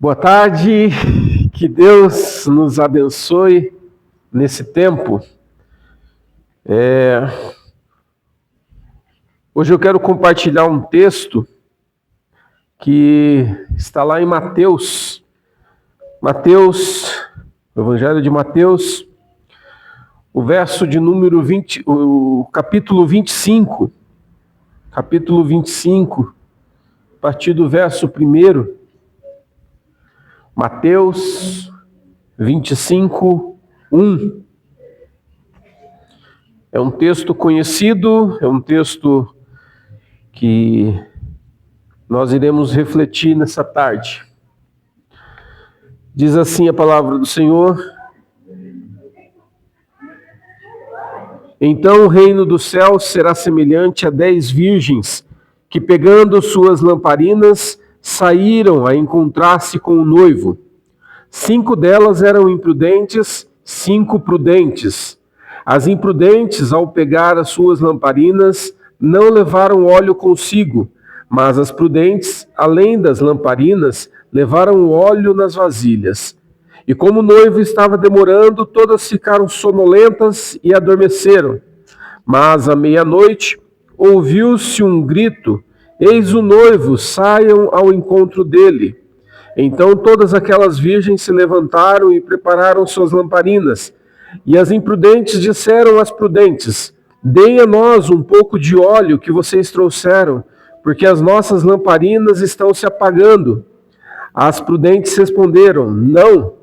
Boa tarde, que Deus nos abençoe nesse tempo. Hoje eu quero compartilhar um texto que está lá em Mateus, o Evangelho de Mateus, o verso de número 20, o capítulo 25, a partir do verso 1. Mateus 25, 1. É um texto conhecido, é um texto que nós iremos refletir nessa tarde. Diz assim a palavra do Senhor: Então o reino dos céus será semelhante a 10 virgens que, pegando suas lamparinas, saíram a encontrar-se com o noivo. 5 delas eram imprudentes, 5 prudentes. As imprudentes, ao pegar as suas lamparinas, não levaram óleo consigo, mas as prudentes, além das lamparinas, levaram óleo nas vasilhas. E como o noivo estava demorando, todas ficaram sonolentas e adormeceram. Mas à meia-noite ouviu-se um grito: eis o noivo, saiam ao encontro dele. Então todas aquelas virgens se levantaram e prepararam suas lamparinas. E as imprudentes disseram às prudentes: deem a nós um pouco de óleo que vocês trouxeram, porque as nossas lamparinas estão se apagando. As prudentes responderam: não,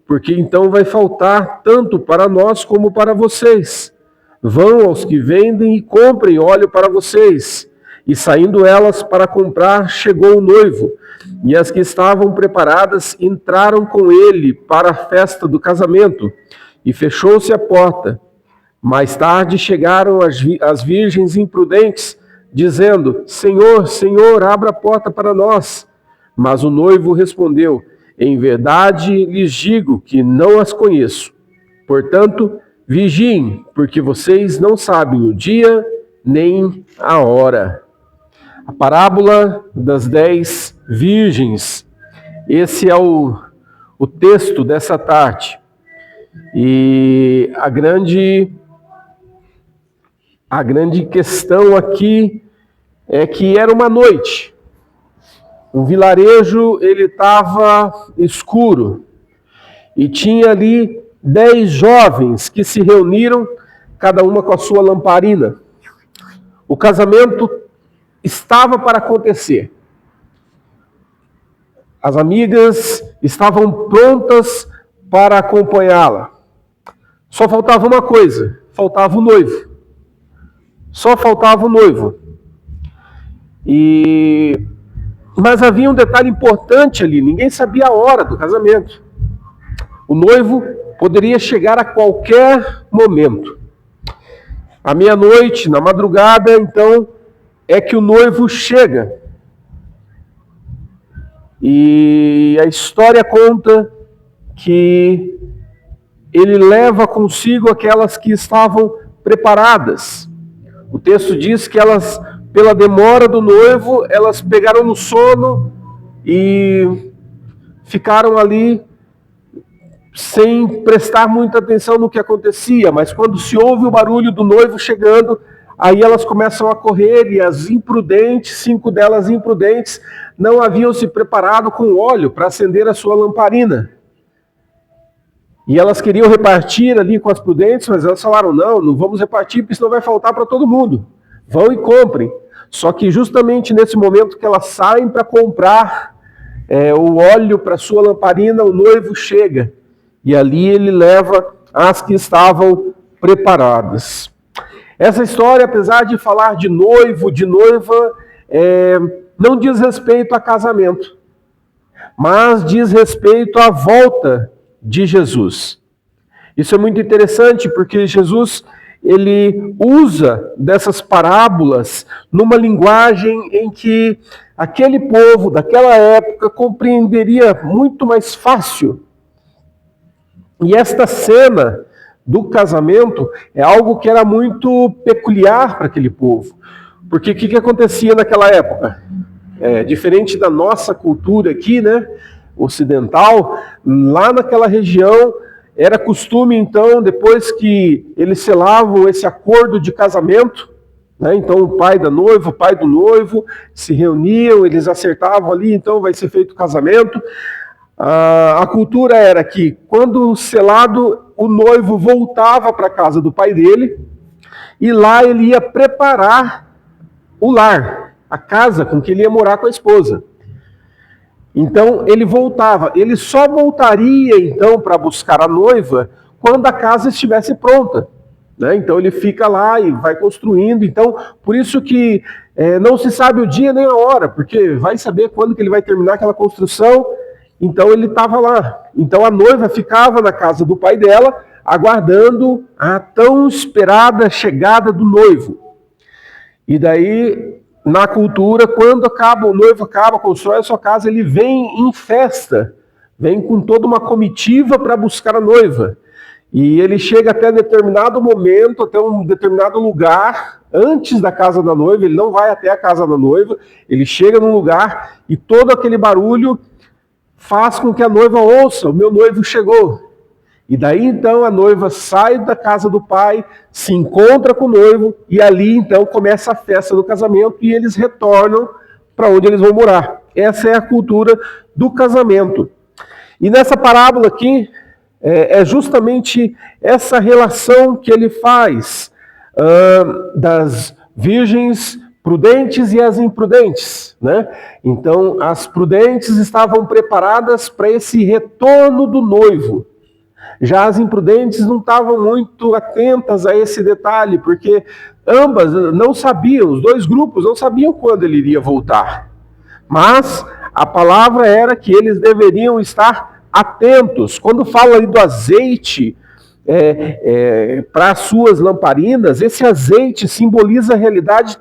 porque então vai faltar tanto para nós como para vocês. Vão aos que vendem e comprem óleo para vocês. E saindo elas para comprar, chegou o noivo, e as que estavam preparadas entraram com ele para a festa do casamento, e fechou-se a porta. Mais tarde chegaram as virgens imprudentes, dizendo: Senhor, Senhor, abra a porta para nós. Mas o noivo respondeu: em verdade lhes digo que não as conheço. Portanto, vigiem, porque vocês não sabem o dia nem a hora. A parábola das 10 virgens. Esse é o texto dessa tarde. E a grande questão aqui é que era uma noite. O vilarejo ele estava escuro e tinha ali 10 jovens que se reuniram, cada uma com a sua lamparina. O casamento estava para acontecer. As amigas estavam prontas para acompanhá-la. Só faltava uma coisa, faltava o noivo. Só faltava o noivo. Mas havia um detalhe importante ali, ninguém sabia a hora do casamento. O noivo poderia chegar a qualquer momento. À meia-noite, na madrugada, então, é que o noivo chega. E a história conta que ele leva consigo aquelas que estavam preparadas. O texto diz que elas, pela demora do noivo, elas pegaram no sono e ficaram ali sem prestar muita atenção no que acontecia, mas quando se ouve o barulho do noivo chegando, aí elas começam a correr, e as imprudentes, 5 delas imprudentes, não haviam se preparado com óleo para acender a sua lamparina. E elas queriam repartir ali com as prudentes, mas elas falaram: não vamos repartir, porque senão vai faltar para todo mundo. Vão e comprem. Só que justamente nesse momento que elas saem para comprar o óleo para sua lamparina, o noivo chega. E ali ele leva as que estavam preparadas. Essa história, apesar de falar de noivo, de noiva, não diz respeito a casamento, mas diz respeito à volta de Jesus. Isso é muito interessante, porque Jesus ele usa dessas parábolas numa linguagem em que aquele povo daquela época compreenderia muito mais fácil. E esta cena do casamento é algo que era muito peculiar para aquele povo. Porque o que acontecia naquela época? Diferente da nossa cultura aqui, né? ocidental, lá naquela região era costume, então, depois que eles selavam esse acordo de casamento, né, então o pai da noiva, o pai do noivo se reuniam, eles acertavam ali, então vai ser feito o casamento. A cultura era que, quando selado, o noivo voltava para a casa do pai dele, e lá ele ia preparar o lar, a casa com que ele ia morar com a esposa. Então ele voltava, ele só voltaria então para buscar a noiva quando a casa estivesse pronta, né? Então ele fica lá e vai construindo. Então por isso que não se sabe o dia nem a hora, porque vai saber quando que ele vai terminar aquela construção. Então ele estava lá. Então a noiva ficava na casa do pai dela, aguardando a tão esperada chegada do noivo. E daí, na cultura, quando o noivo constrói a sua casa, ele vem em festa, vem com toda uma comitiva para buscar a noiva. E ele chega até determinado momento, até um determinado lugar, antes da casa da noiva, ele não vai até a casa da noiva, ele chega num lugar e todo aquele barulho faz com que a noiva ouça: o meu noivo chegou. E daí então a noiva sai da casa do pai, se encontra com o noivo, e ali então começa a festa do casamento e eles retornam para onde eles vão morar. Essa é a cultura do casamento. E nessa parábola aqui, é justamente essa relação que ele faz das virgens prudentes e as imprudentes, né? Então as prudentes estavam preparadas para esse retorno do noivo. Já as imprudentes não estavam muito atentas a esse detalhe, porque ambas não sabiam, os dois grupos não sabiam quando ele iria voltar. Mas a palavra era que eles deveriam estar atentos. Quando fala ali do azeite para as suas lamparinas, esse azeite simboliza a realidade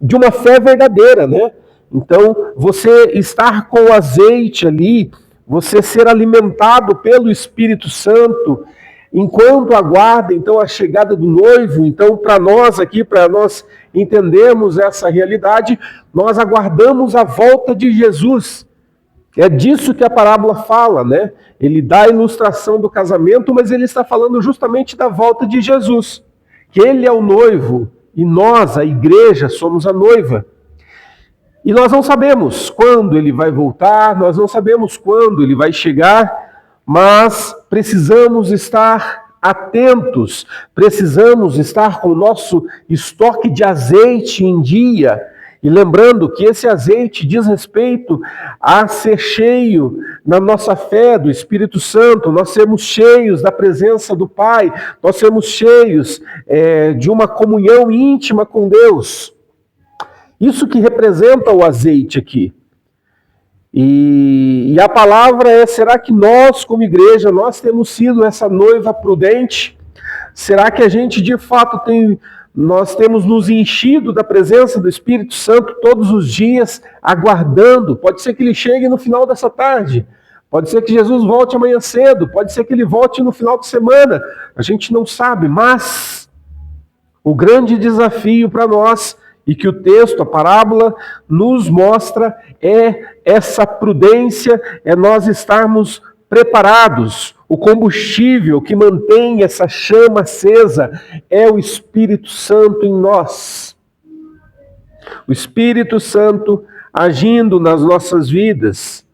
de uma fé verdadeira, né? Então, você estar com o azeite ali, você ser alimentado pelo Espírito Santo, enquanto aguarda então a chegada do noivo. Então, para nós aqui, para nós entendermos essa realidade, nós aguardamos a volta de Jesus. É disso que a parábola fala, né? Ele dá a ilustração do casamento, mas ele está falando justamente da volta de Jesus, que ele é o noivo e nós, a igreja, somos a noiva. E nós não sabemos quando ele vai voltar, nós não sabemos quando ele vai chegar, mas precisamos estar atentos, precisamos estar com o nosso estoque de azeite em dia. E lembrando que esse azeite diz respeito a ser cheio na nossa fé do Espírito Santo, nós sermos cheios da presença do Pai, nós sermos cheios de uma comunhão íntima com Deus. Isso que representa o azeite aqui. E a palavra é: será que nós, como igreja, nós temos sido essa noiva prudente? Será que a gente, de fato, nós temos nos enchido da presença do Espírito Santo todos os dias, aguardando? Pode ser que ele chegue no final dessa tarde, pode ser que Jesus volte amanhã cedo, pode ser que ele volte no final de semana, a gente não sabe, mas o grande desafio para nós, e que o texto, a parábola, nos mostra, é essa prudência, é nós estarmos preparados. O combustível que mantém essa chama acesa é o Espírito Santo em nós. O Espírito Santo agindo nas nossas vidas.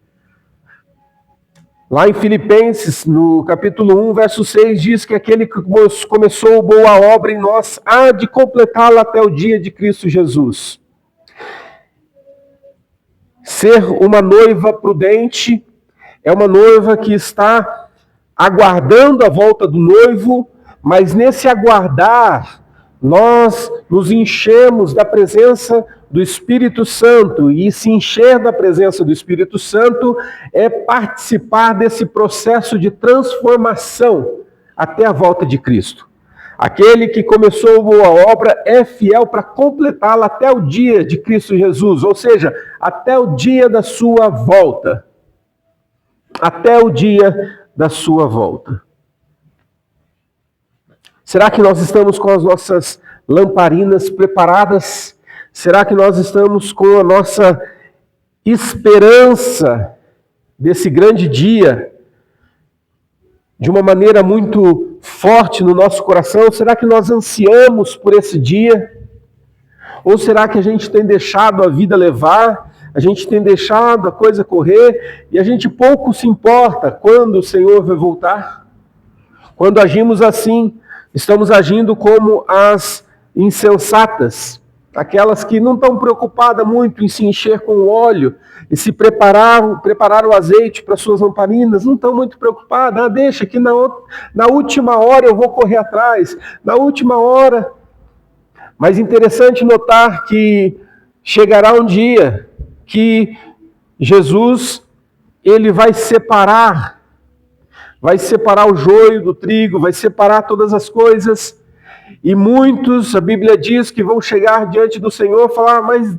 Lá em Filipenses, no capítulo 1, verso 6, diz que aquele que começou boa obra em nós há de completá-la até o dia de Cristo Jesus. Ser uma noiva prudente é uma noiva que está aguardando a volta do noivo, mas nesse aguardar, nós nos enchemos da presença do Espírito Santo, e se encher da presença do Espírito Santo é participar desse processo de transformação até a volta de Cristo. Aquele que começou a boa obra é fiel para completá-la até o dia de Cristo Jesus, ou seja, até o dia da sua volta. Até o dia da sua volta. Será que nós estamos com as nossas lamparinas preparadas? Será que nós estamos com a nossa esperança desse grande dia de uma maneira muito forte no nosso coração? Será que nós ansiamos por esse dia? Ou será que a gente tem deixado a vida levar, a gente tem deixado a coisa correr e a gente pouco se importa quando o Senhor vai voltar? Quando agimos assim, estamos agindo como as insensatas, aquelas que não estão preocupadas muito em se encher com óleo e se preparar o azeite para suas lamparinas, não estão muito preocupadas. Deixa que na última hora eu vou correr atrás, na última hora. Mas interessante notar que chegará um dia que Jesus, ele vai separar o joio do trigo, vai separar todas as coisas. E muitos, a Bíblia diz, que vão chegar diante do Senhor e falar: mas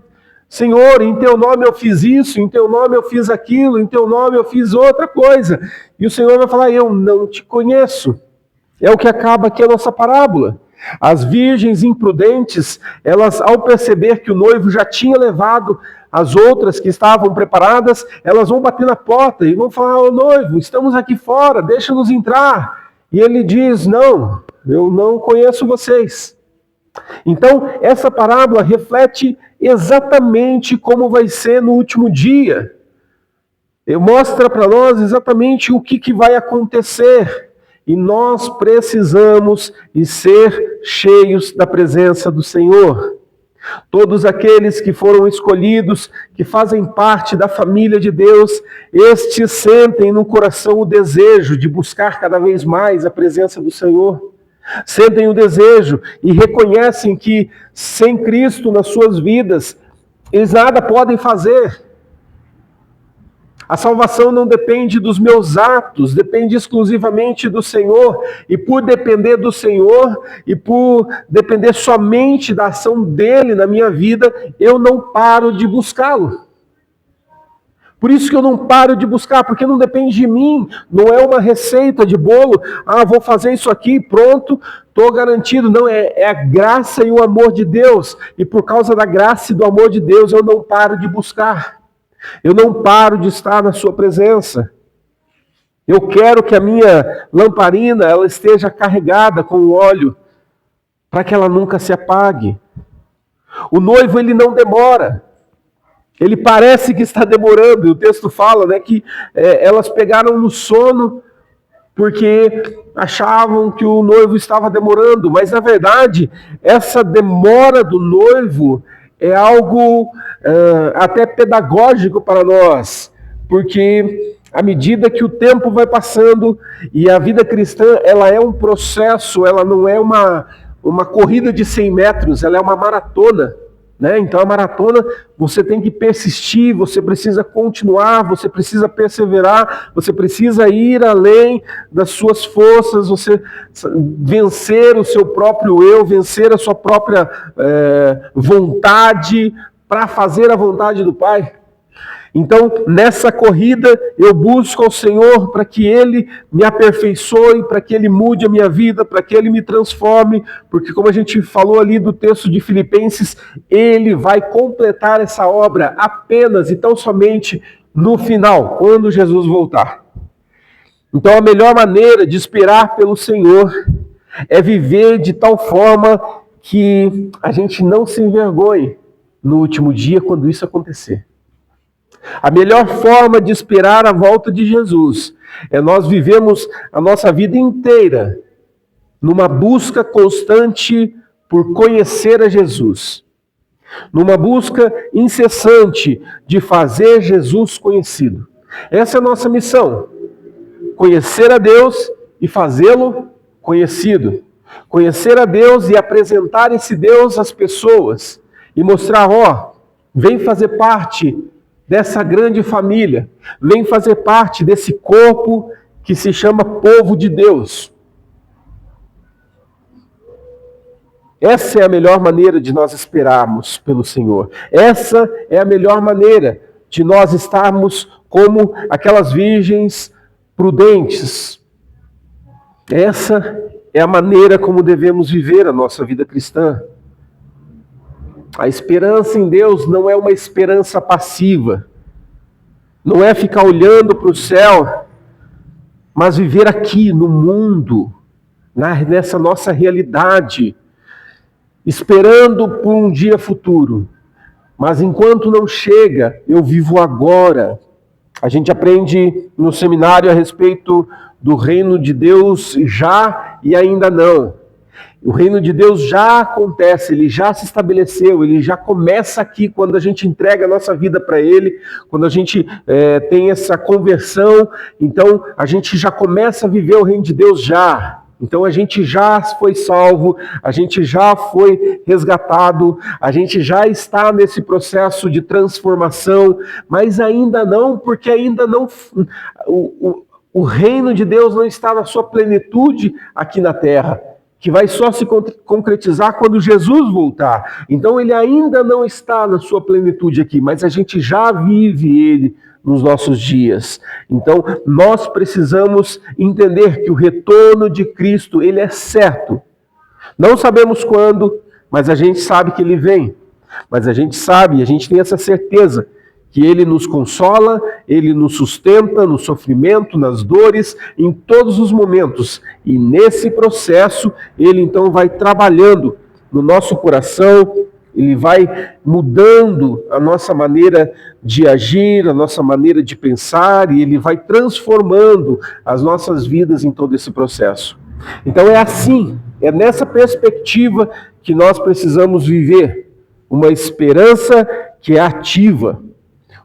Senhor, em teu nome eu fiz isso, em teu nome eu fiz aquilo, em teu nome eu fiz outra coisa. E o Senhor vai falar: eu não te conheço. É o que acaba aqui a nossa parábola. As virgens imprudentes, elas, ao perceber que o noivo já tinha levado as outras que estavam preparadas, elas vão bater na porta e vão falar: ô noivo, estamos aqui fora, deixa-nos entrar. E ele diz: não, eu não conheço vocês. Então, essa parábola reflete exatamente como vai ser no último dia. Mostra para nós exatamente o que vai acontecer. E nós precisamos ser cheios da presença do Senhor. Todos aqueles que foram escolhidos, que fazem parte da família de Deus, estes sentem no coração o desejo de buscar cada vez mais a presença do Senhor. Sentem o desejo e reconhecem que sem Cristo nas suas vidas, eles nada podem fazer. A salvação não depende dos meus atos, depende exclusivamente do Senhor. E por depender do Senhor, e por depender somente da ação dEle na minha vida, eu não paro de buscá-lo. Por isso que eu não paro de buscar, porque não depende de mim, não é uma receita de bolo. Vou fazer isso aqui, pronto, estou garantido. Não, é a graça e o amor de Deus. E por causa da graça e do amor de Deus, eu não paro de buscar. Eu não paro de estar na sua presença. Eu quero que a minha lamparina ela esteja carregada com óleo, para que ela nunca se apague. O noivo, ele não demora. Ele parece que está demorando. E o texto fala, né, que elas pegaram no sono porque achavam que o noivo estava demorando. Mas, na verdade, essa demora do noivo é algo até pedagógico para nós, porque à medida que o tempo vai passando e a vida cristã, ela é um processo, ela não é uma corrida de 100 metros, ela é uma maratona, né? Então a maratona, você tem que persistir, você precisa continuar, você precisa perseverar, você precisa ir além das suas forças, você vencer o seu próprio eu, vencer a sua própria vontade, para fazer a vontade do Pai. Então, nessa corrida, eu busco ao Senhor para que Ele me aperfeiçoe, para que Ele mude a minha vida, para que Ele me transforme, porque como a gente falou ali do texto de Filipenses, Ele vai completar essa obra apenas e tão somente no final, quando Jesus voltar. Então, a melhor maneira de esperar pelo Senhor é viver de tal forma que a gente não se envergonhe no último dia quando isso acontecer. A melhor forma de esperar a volta de Jesus é nós vivemos a nossa vida inteira numa busca constante por conhecer a Jesus, numa busca incessante de fazer Jesus conhecido. Essa é a nossa missão: conhecer a Deus e fazê-lo conhecido. Conhecer a Deus e apresentar esse Deus às pessoas e mostrar: vem fazer parte dessa grande família, vem fazer parte desse corpo que se chama povo de Deus. Essa é a melhor maneira de nós esperarmos pelo Senhor. Essa é a melhor maneira de nós estarmos como aquelas virgens prudentes. Essa é a maneira como devemos viver a nossa vida cristã. A esperança em Deus não é uma esperança passiva. Não é ficar olhando para o céu, mas viver aqui no mundo, nessa nossa realidade, esperando por um dia futuro. Mas enquanto não chega, eu vivo agora. A gente aprende no seminário a respeito do reino de Deus já e ainda não. O reino de Deus já acontece, ele já se estabeleceu, ele já começa aqui quando a gente entrega a nossa vida para ele, quando a gente tem essa conversão, então a gente já começa a viver o reino de Deus já. Então a gente já foi salvo, a gente já foi resgatado, a gente já está nesse processo de transformação, mas ainda não, porque ainda não o reino de Deus não está na sua plenitude aqui na terra, que vai só se concretizar quando Jesus voltar. Então ele ainda não está na sua plenitude aqui, mas a gente já vive ele nos nossos dias. Então nós precisamos entender que o retorno de Cristo, ele é certo. Não sabemos quando, mas a gente sabe que ele vem. Mas a gente sabe, a gente tem essa certeza que ele nos consola, ele nos sustenta no sofrimento, nas dores, em todos os momentos. E nesse processo, ele então vai trabalhando no nosso coração, ele vai mudando a nossa maneira de agir, a nossa maneira de pensar, e ele vai transformando as nossas vidas em todo esse processo. Então é assim, é nessa perspectiva que nós precisamos viver uma esperança que é ativa,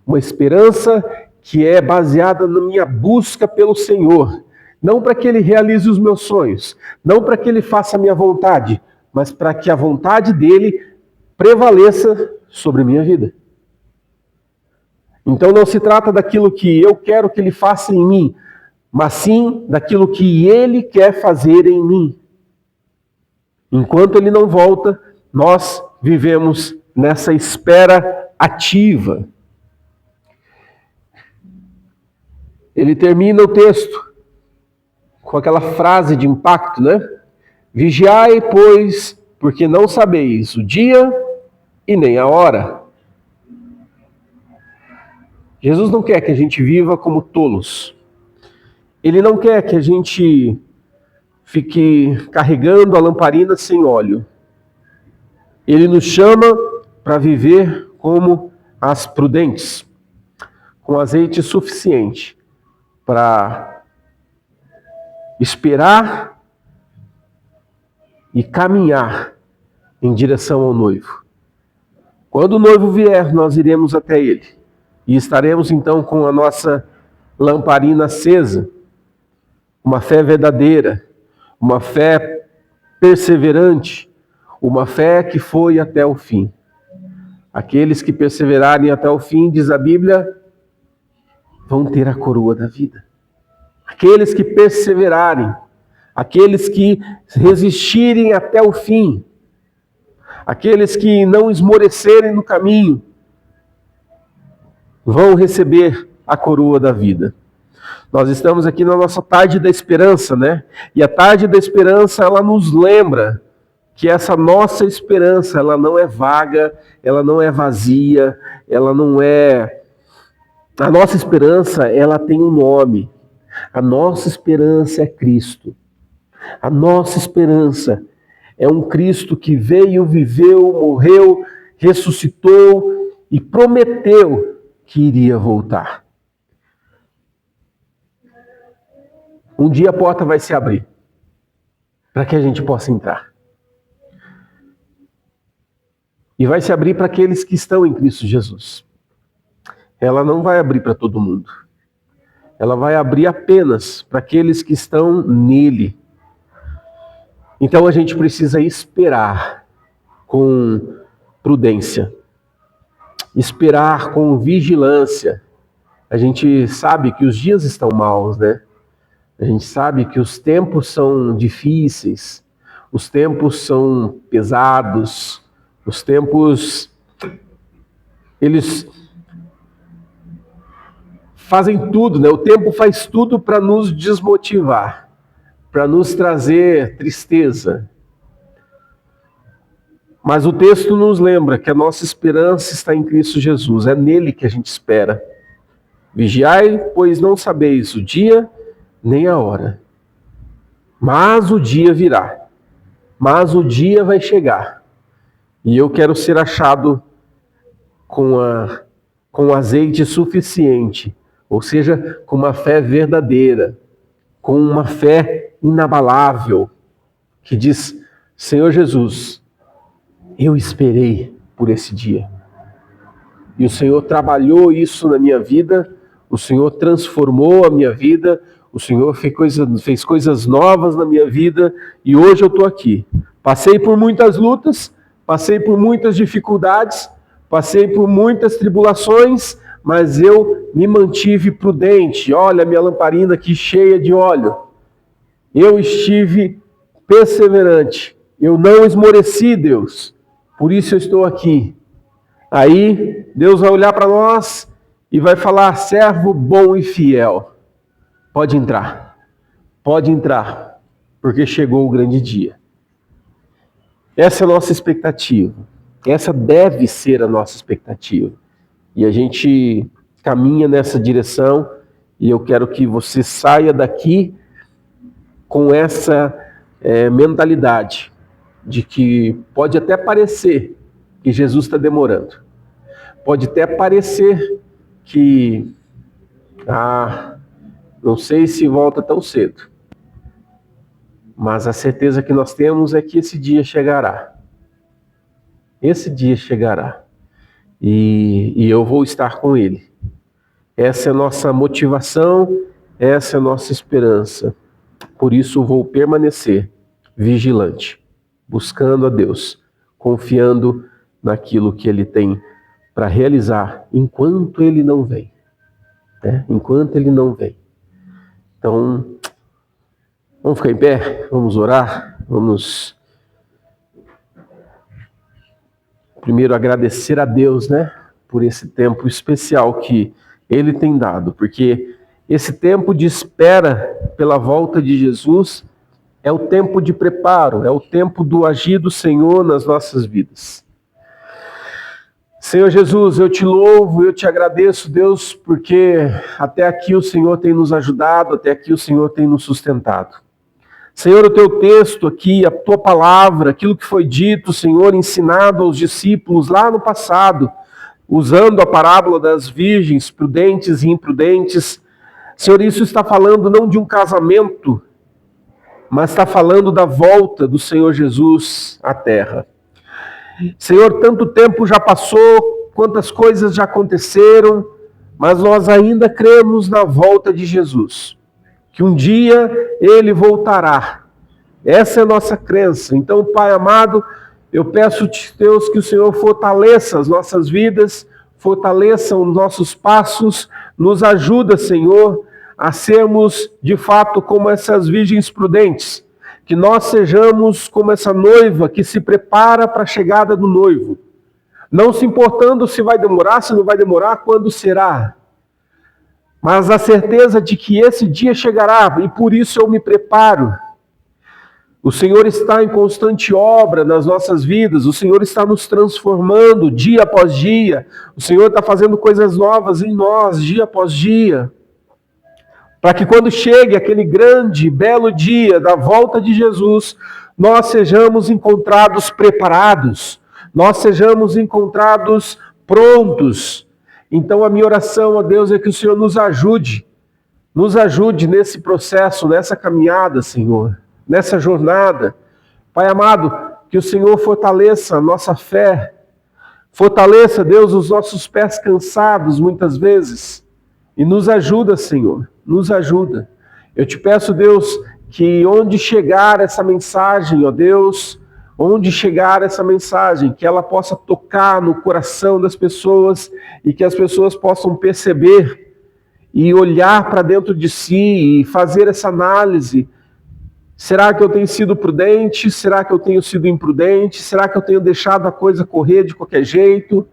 uma esperança que é baseada na minha busca pelo Senhor. Não para que Ele realize os meus sonhos, não para que Ele faça a minha vontade, mas para que a vontade dEle prevaleça sobre a minha vida. Então não se trata daquilo que eu quero que Ele faça em mim, mas sim daquilo que Ele quer fazer em mim. Enquanto Ele não volta, nós vivemos nessa espera ativa. Ele termina o texto com aquela frase de impacto, né? Vigiai, pois, porque não sabeis o dia e nem a hora. Jesus não quer que a gente viva como tolos. Ele não quer que a gente fique carregando a lamparina sem óleo. Ele nos chama para viver como as prudentes, com azeite suficiente para esperar e caminhar em direção ao noivo. Quando o noivo vier, nós iremos até ele e estaremos então com a nossa lamparina acesa, uma fé verdadeira, uma fé perseverante, uma fé que foi até o fim. Aqueles que perseverarem até o fim, diz a Bíblia, vão ter a coroa da vida. Aqueles que perseverarem, aqueles que resistirem até o fim, aqueles que não esmorecerem no caminho, vão receber a coroa da vida. Nós estamos aqui na nossa tarde da esperança, né? E a tarde da esperança, ela nos lembra que essa nossa esperança, ela não é vaga, ela não é vazia, ela não é... A nossa esperança, ela tem um nome. A nossa esperança é Cristo. A nossa esperança é um Cristo que veio, viveu, morreu, ressuscitou e prometeu que iria voltar. Um dia a porta vai se abrir para que a gente possa entrar. E vai se abrir para aqueles que estão em Cristo Jesus. Ela não vai abrir para todo mundo. Ela vai abrir apenas para aqueles que estão nele. Então a gente precisa esperar com prudência. Esperar com vigilância. A gente sabe que os dias estão maus, né? A gente sabe que os tempos são difíceis. Os tempos são pesados. Os tempos, eles fazem tudo, né? O tempo faz tudo para nos desmotivar, para nos trazer tristeza. Mas o texto nos lembra que a nossa esperança está em Cristo Jesus, é nele que a gente espera. Vigiai, pois não sabeis o dia nem a hora. Mas o dia virá. Mas o dia vai chegar. E eu quero ser achado com azeite suficiente, ou seja, com uma fé verdadeira, com uma fé inabalável, que diz: Senhor Jesus, eu esperei por esse dia. E o Senhor trabalhou isso na minha vida, o Senhor transformou a minha vida, o Senhor fez coisas novas na minha vida, e hoje eu estou aqui. Passei por muitas lutas, passei por muitas dificuldades, passei por muitas tribulações, mas eu me mantive prudente. Olha a minha lamparina aqui cheia de óleo. Eu estive perseverante. Eu não esmoreci, Deus. Por isso eu estou aqui. Aí Deus vai olhar para nós e vai falar: servo bom e fiel. Pode entrar, porque chegou o grande dia. Essa é a nossa expectativa. Essa deve ser a nossa expectativa. E a gente caminha nessa direção, e eu quero que você saia daqui com essa mentalidade de que pode até parecer que Jesus está demorando. Pode até parecer que, não sei se volta tão cedo. Mas a certeza que nós temos é que esse dia chegará. Esse dia chegará. E eu vou estar com Ele. Essa é a nossa motivação, essa é a nossa esperança. Por isso vou permanecer vigilante, buscando a Deus, confiando naquilo que Ele tem para realizar enquanto Ele não vem. Enquanto Ele não vem. Então, vamos ficar em pé, vamos orar, vamos primeiro agradecer a Deus, por esse tempo especial que Ele tem dado, porque esse tempo de espera pela volta de Jesus é o tempo de preparo, é o tempo do agir do Senhor nas nossas vidas. Senhor Jesus, eu te louvo, eu te agradeço, Deus, porque até aqui o Senhor tem nos ajudado, até aqui o Senhor tem nos sustentado. Senhor, o teu texto aqui, a tua palavra, aquilo que foi dito, Senhor, ensinado aos discípulos lá no passado, usando a parábola das virgens prudentes e imprudentes, Senhor, isso está falando não de um casamento, mas está falando da volta do Senhor Jesus à terra. Senhor, tanto tempo já passou, quantas coisas já aconteceram, mas nós ainda cremos na volta de Jesus, que um dia Ele voltará. Essa é a nossa crença. Então, Pai amado, eu peço-te, Deus, que o Senhor fortaleça as nossas vidas, fortaleça os nossos passos, nos ajuda, Senhor, a sermos de fato como essas virgens prudentes, que nós sejamos como essa noiva que se prepara para a chegada do noivo, não se importando se vai demorar, se não vai demorar, quando será, mas a certeza de que esse dia chegará, e por isso eu me preparo. O Senhor está em constante obra nas nossas vidas, o Senhor está nos transformando dia após dia, o Senhor está fazendo coisas novas em nós dia após dia, para que quando chegue aquele grande, belo dia da volta de Jesus, nós sejamos encontrados preparados, nós sejamos encontrados prontos. Então a minha oração a Deus é que o Senhor nos ajude nesse processo, nessa caminhada, Senhor, nessa jornada. Pai amado, que o Senhor fortaleça a nossa fé, fortaleça, Deus, os nossos pés cansados muitas vezes, e nos ajuda, Senhor, nos ajuda. Eu te peço, Deus, que onde chegar essa mensagem, ó Deus, onde chegar essa mensagem, que ela possa tocar no coração das pessoas e que as pessoas possam perceber e olhar para dentro de si e fazer essa análise. Será que eu tenho sido prudente? Será que eu tenho sido imprudente? Será que eu tenho deixado a coisa correr de qualquer jeito?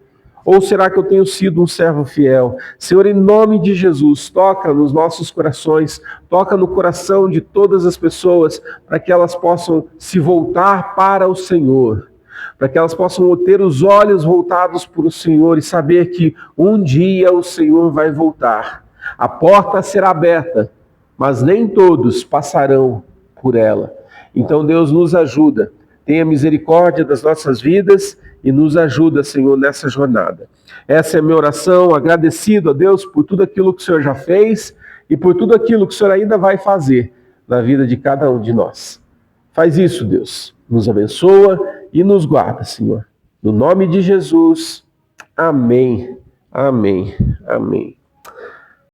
Ou será que eu tenho sido um servo fiel? Senhor, em nome de Jesus, toca nos nossos corações, toca no coração de todas as pessoas, para que elas possam se voltar para o Senhor, para que elas possam ter os olhos voltados para o Senhor e saber que um dia o Senhor vai voltar. A porta será aberta, mas nem todos passarão por ela. Então Deus nos ajuda. Tenha misericórdia das nossas vidas e nos ajuda, Senhor, nessa jornada. Essa é a minha oração, agradecido a Deus por tudo aquilo que o Senhor já fez e por tudo aquilo que o Senhor ainda vai fazer na vida de cada um de nós. Faz isso, Deus. Nos abençoa e nos guarda, Senhor. No nome de Jesus. Amém. Amém. Amém.